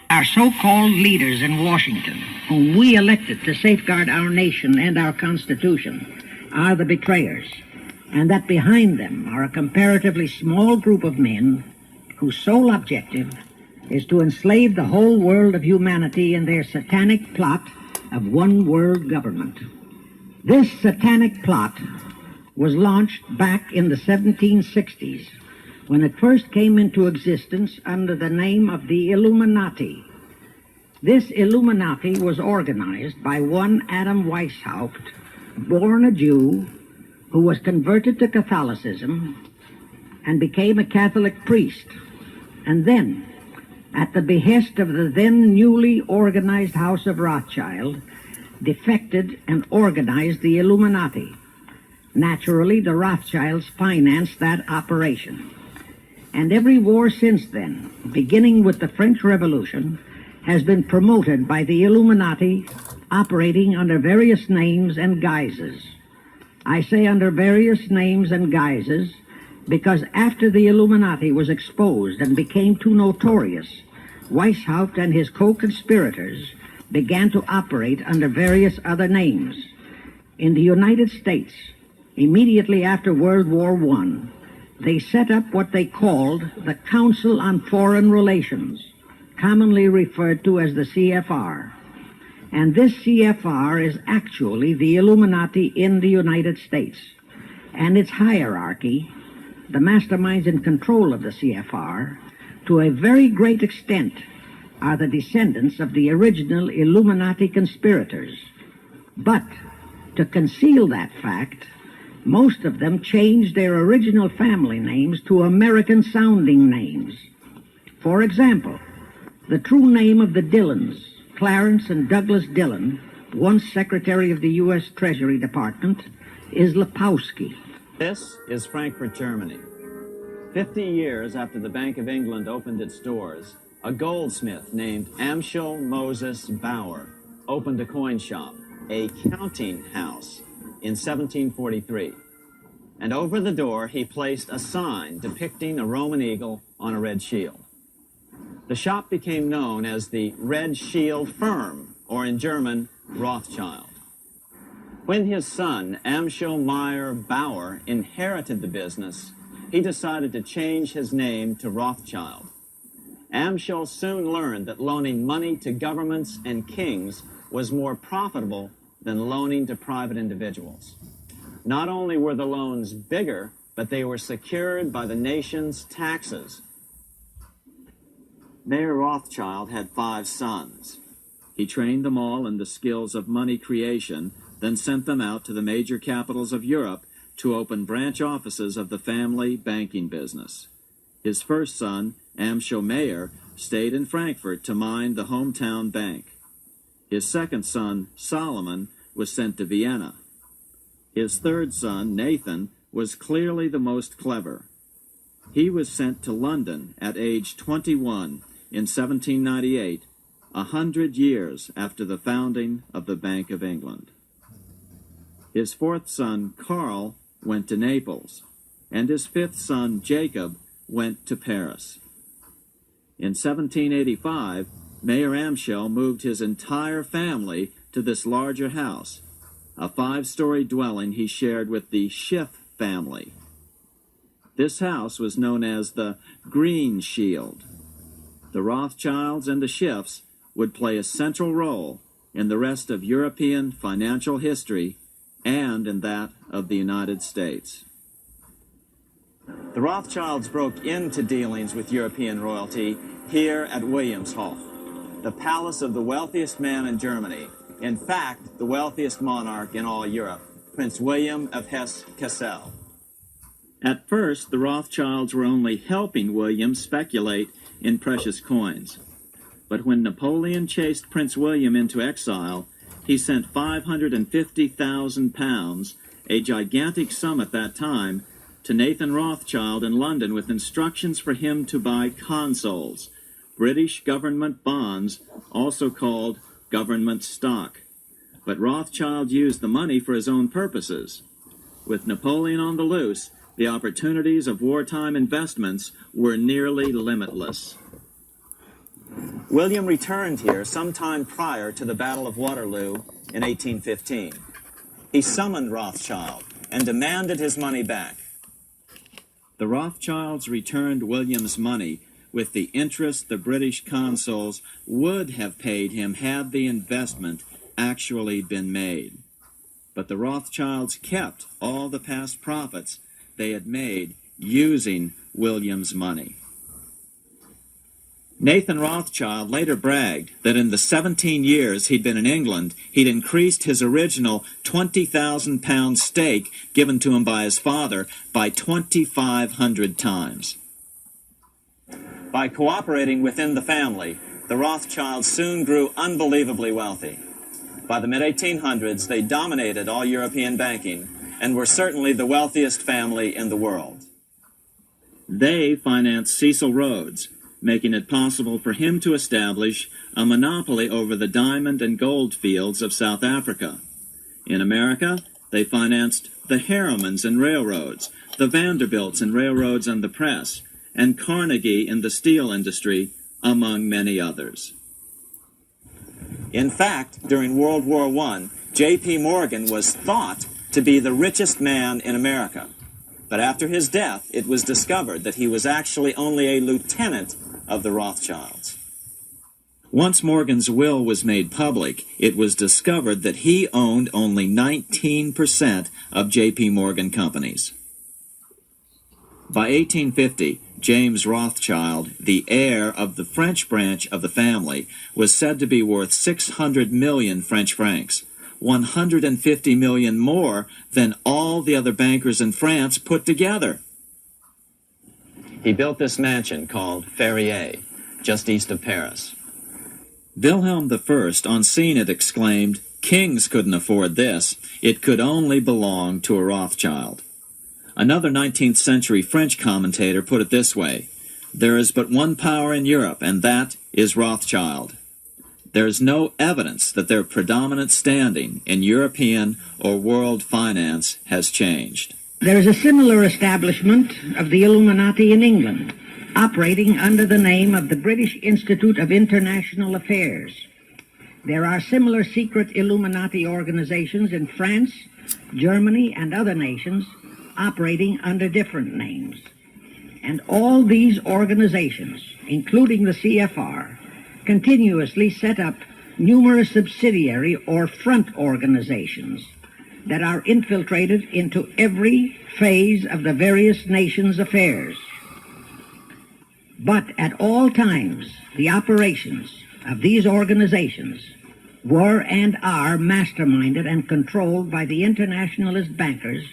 Our so-called leaders in Washington, whom we elected to safeguard our nation and our Constitution, are the betrayers, and that behind them are a comparatively small group of men whose sole objective is to enslave the whole world of humanity in their satanic plot of one world government. This satanic plot was launched back in the 1760s when it first came into existence under the name of the Illuminati. This Illuminati was organized by one Adam Weishaupt, born a Jew, who was converted to Catholicism and became a Catholic priest, and then, at the behest of the then newly organized House of Rothschild, defected and organized the Illuminati. Naturally, the Rothschilds financed that operation. And every war since then, beginning with the French Revolution, has been promoted by the Illuminati, operating under various names and guises. I say under various names and guises because after the Illuminati was exposed and became too notorious, Weishaupt and his co-conspirators began to operate under various other names. In the United States, immediately after World War I, they set up what they called the Council on Foreign Relations, commonly referred to as the CFR. And this CFR is actually the Illuminati in the United States. And its hierarchy, the masterminds in control of the CFR, to a very great extent, are the descendants of the original Illuminati conspirators. But to conceal that fact, most of them changed their original family names to American-sounding names. For example, the true name of the Dillons, Clarence and Douglas Dillon, once Secretary of the U.S. Treasury Department, is Lepowski. This is Frankfurt, Germany. 50 years after the Bank of England opened its doors, a goldsmith named Amschel Moses Bauer opened a coin shop, a counting house, in 1743. And over the door he placed a sign depicting a Roman eagle on a red shield. The shop became known as the Red Shield Firm, or in German, Rothschild. When his son, Amschel Meyer Bauer, inherited the business, he decided to change his name to Rothschild. Amschel soon learned that loaning money to governments and kings was more profitable than loaning to private individuals. Not only were the loans bigger, but they were secured by the nation's taxes. Mayer Rothschild had 5 sons. He trained them all in the skills of money creation, then sent them out to the major capitals of Europe to open branch offices of the family banking business. His first son, Amschel Meyer, stayed in Frankfurt to mind the hometown bank. His second son, Solomon, was sent to Vienna. His third son, Nathan, was clearly the most clever. He was sent to London at age 21 in 1798, 100 years after the founding of the Bank of England. His fourth son, Karl, went to Naples, and his fifth son, Jacob, went to Paris. In 1785, Mayer Amschel moved his entire family to this larger house, a 5-story dwelling he shared with the Schiff family. This house was known as the Green Shield. The Rothschilds and the Schiffs would play a central role in the rest of European financial history and in that of the United States. The Rothschilds broke into dealings with European royalty here at Wilhelmshof, the palace of the wealthiest man in Germany, in fact, the wealthiest monarch in all Europe, Prince William of Hesse-Kassel. At first, the Rothschilds were only helping William speculate in precious coins. But when Napoleon chased Prince William into exile, he sent 550,000 pounds, a gigantic sum at that time, to Nathan Rothschild in London with instructions for him to buy consols, British government bonds, also called government stock. But Rothschild used the money for his own purposes. With Napoleon on the loose, the opportunities of wartime investments were nearly limitless. William returned here sometime prior to the Battle of Waterloo in 1815. He summoned Rothschild and demanded his money back. The Rothschilds returned William's money with the interest the British consuls would have paid him had the investment actually been made. But the Rothschilds kept all the past profits they had made using William's money. Nathan Rothschild later bragged that in the 17 years he'd been in England, he'd increased his original £20,000 stake given to him by his father by 2,500 times. By cooperating within the family, the Rothschilds soon grew unbelievably wealthy. By the mid-1800s, they dominated all European banking and were certainly the wealthiest family in the world. They financed Cecil Rhodes, making it possible for him to establish a monopoly over the diamond and gold fields of South Africa. In America, they financed the Harrimans and railroads, the Vanderbilts and railroads and the press, and Carnegie in the steel industry, among many others. In fact, during World War I, J.P. Morgan was thought to be the richest man in America. But after his death, it was discovered that he was actually only a lieutenant of the Rothschilds. Once Morgan's will was made public, it was discovered that he owned only 19% of J.P. Morgan companies. By 1850, James Rothschild, the heir of the French branch of the family, was said to be worth 600 million French francs, 150 million more than all the other bankers in France put together. He built this mansion called Ferrier, just east of Paris. Wilhelm I, on seeing it, exclaimed, "Kings couldn't afford this. It could only belong to a Rothschild." Another 19th century French commentator put it this way: "There is but one power in Europe, and that is Rothschild." There is no evidence that their predominant standing in European or world finance has changed. There is a similar establishment of the Illuminati in England, operating under the name of the British Institute of International Affairs. There are similar secret Illuminati organizations in France, Germany, and other nations operating under different names. And all these organizations, including the CFR, continuously set up numerous subsidiary or front organizations that are infiltrated into every phase of the various nations' affairs. But at all times, the operations of these organizations were and are masterminded and controlled by the internationalist bankers,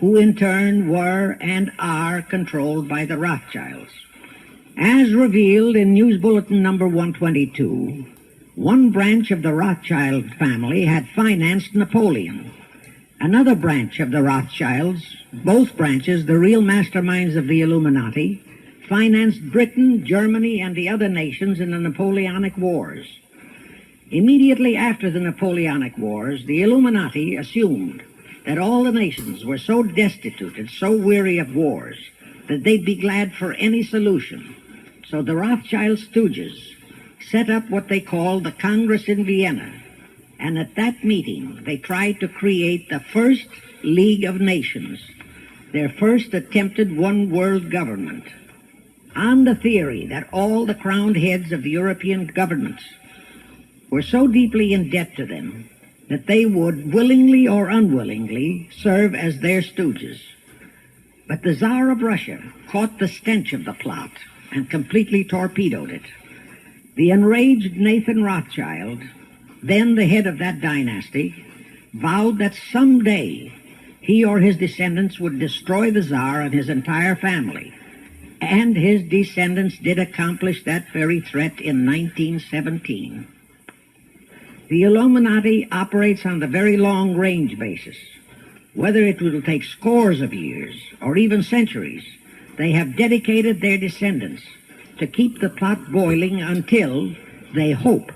who in turn were and are controlled by the Rothschilds. As revealed in News Bulletin number 122, one branch of the Rothschild family had financed Napoleon. Another branch of the Rothschilds, both branches the real masterminds of the Illuminati, financed Britain, Germany, and the other nations in the Napoleonic Wars. Immediately after the Napoleonic Wars, the Illuminati assumed that all the nations were so destitute and so weary of wars that they'd be glad for any solution. So the Rothschild stooges set up what they called the Congress in Vienna, and at that meeting they tried to create the first League of Nations, their first attempted one world government, on the theory that all the crowned heads of the European governments were so deeply in debt to them that they would, willingly or unwillingly, serve as their stooges. But the Tsar of Russia caught the stench of the plot and completely torpedoed it. The enraged Nathan Rothschild, then the head of that dynasty, vowed that someday he or his descendants would destroy the Tsar and his entire family. And his descendants did accomplish that very threat in 1917. The Illuminati operates on the very long-range basis. Whether it will take scores of years or even centuries, they have dedicated their descendants to keep the plot boiling until they hope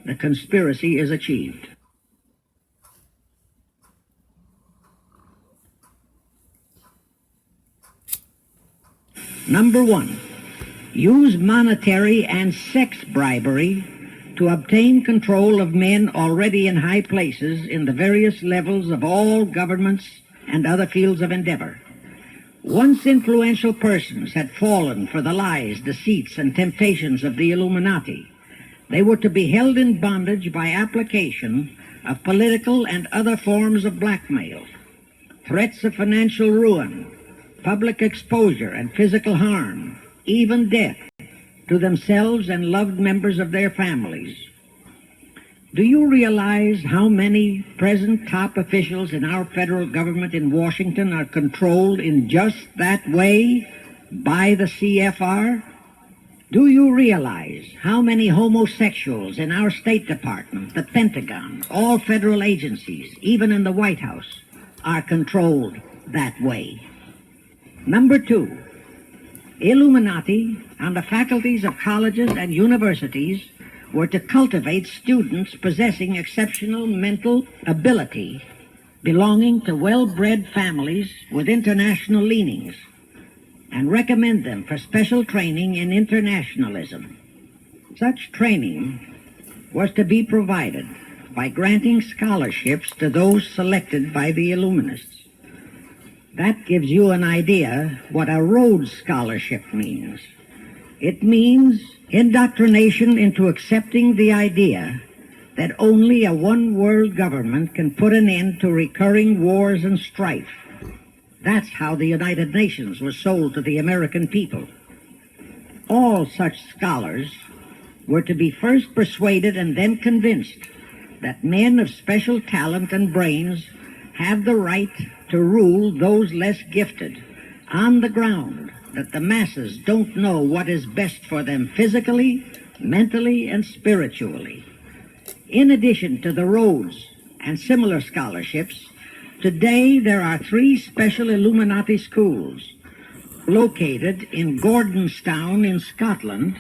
the conspiracy is achieved. Number one, use monetary and sex bribery to obtain control of men already in high places in the various levels of all governments and other fields of endeavor. Once influential persons had fallen for the lies, deceits, and temptations of the Illuminati, they were to be held in bondage by application of political and other forms of blackmail, threats of financial ruin, public exposure and physical harm, even death, to themselves and loved members of their families. Do you realize how many present top officials in our federal government in Washington are controlled in just that way by the CFR? Do you realize how many homosexuals in our State Department, the Pentagon, all federal agencies, even in the White House, are controlled that way? Number two, Illuminati and the faculties of colleges and universities were to cultivate students possessing exceptional mental ability, belonging to well-bred families with international leanings, and recommend them for special training in internationalism. Such training was to be provided by granting scholarships to those selected by the Illuminists. That gives you an idea what a Rhodes Scholarship means. It means indoctrination into accepting the idea that only a one-world government can put an end to recurring wars and strife. That's how the United Nations was sold to the American people. All such scholars were to be first persuaded and then convinced that men of special talent and brains have the right to rule those less gifted on the ground that the masses don't know what is best for them physically, mentally, and spiritually. In addition to the Rhodes and similar scholarships, today there are 3 special Illuminati schools located in Gordonstown in Scotland,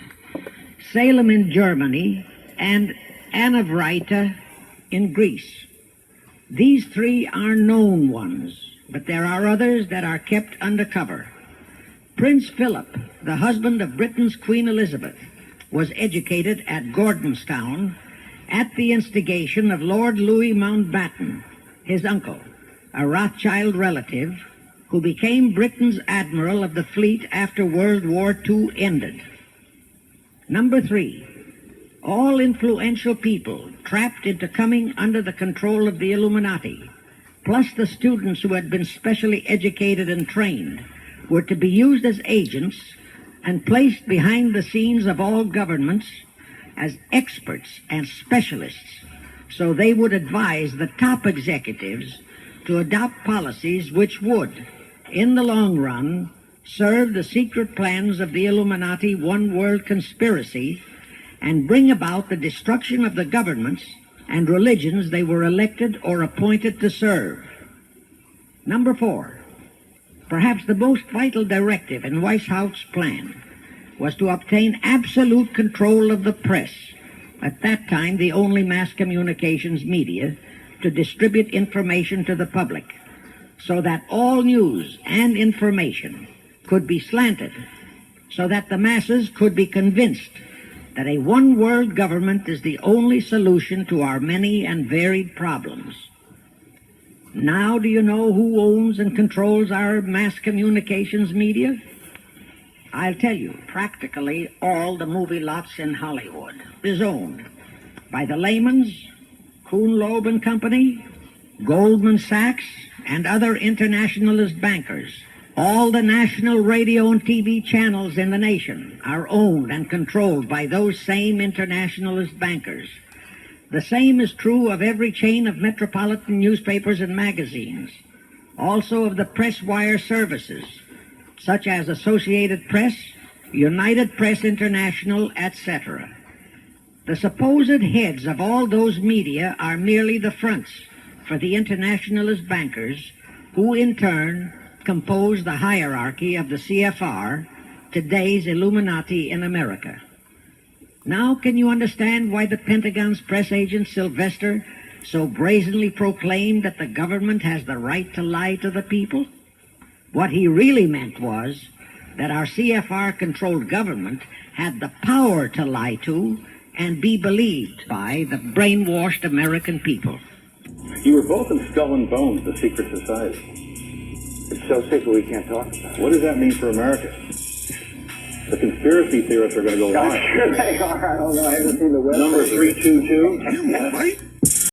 Salem in Germany, and Anavrita in Greece. These 3 are known ones, but there are others that are kept undercover. Prince Philip, the husband of Britain's Queen Elizabeth, was educated at Gordonstown at the instigation of Lord Louis Mountbatten, his uncle, a Rothschild relative who became Britain's admiral of the fleet after World War II ended. Number 3, all influential people trapped into coming under the control of the Illuminati, plus the students who had been specially educated and trained, were to be used as agents and placed behind the scenes of all governments as experts and specialists, so they would advise the top executives to adopt policies which would, in the long run, serve the secret plans of the Illuminati one-world conspiracy and bring about the destruction of the governments and religions they were elected or appointed to serve. Number 4, perhaps the most vital directive in Weishaupt's plan was to obtain absolute control of the press, at that time the only mass communications media, to distribute information to the public, so that all news and information could be slanted, so that the masses could be convinced that a one-world government is the only solution to our many and varied problems. Now do you know who owns and controls our mass communications media? I'll tell you, practically all the movie lots in Hollywood is owned by the Lehmans, Kuhn Loeb and Company, Goldman Sachs, and other internationalist bankers. All the national radio and TV channels in the nation are owned and controlled by those same internationalist bankers. The same is true of every chain of metropolitan newspapers and magazines, also of the press wire services, such as Associated Press, United Press International, etc. The supposed heads of all those media are merely the fronts for the internationalist bankers, who in turn compose the hierarchy of the CFR, today's Illuminati in America. Now can you understand why the Pentagon's press agent Sylvester so brazenly proclaimed that the government has the right to lie to the people? What he really meant was that our CFR-controlled government had the power to lie to and be believed by the brainwashed American people. You were both in Skull and Bones, the secret society. It's so secret we can't talk about it. What does that mean for America? The conspiracy theorists are going to go wild. I'm sure they are. I don't know. I haven't seen the website. Number 322. You all right?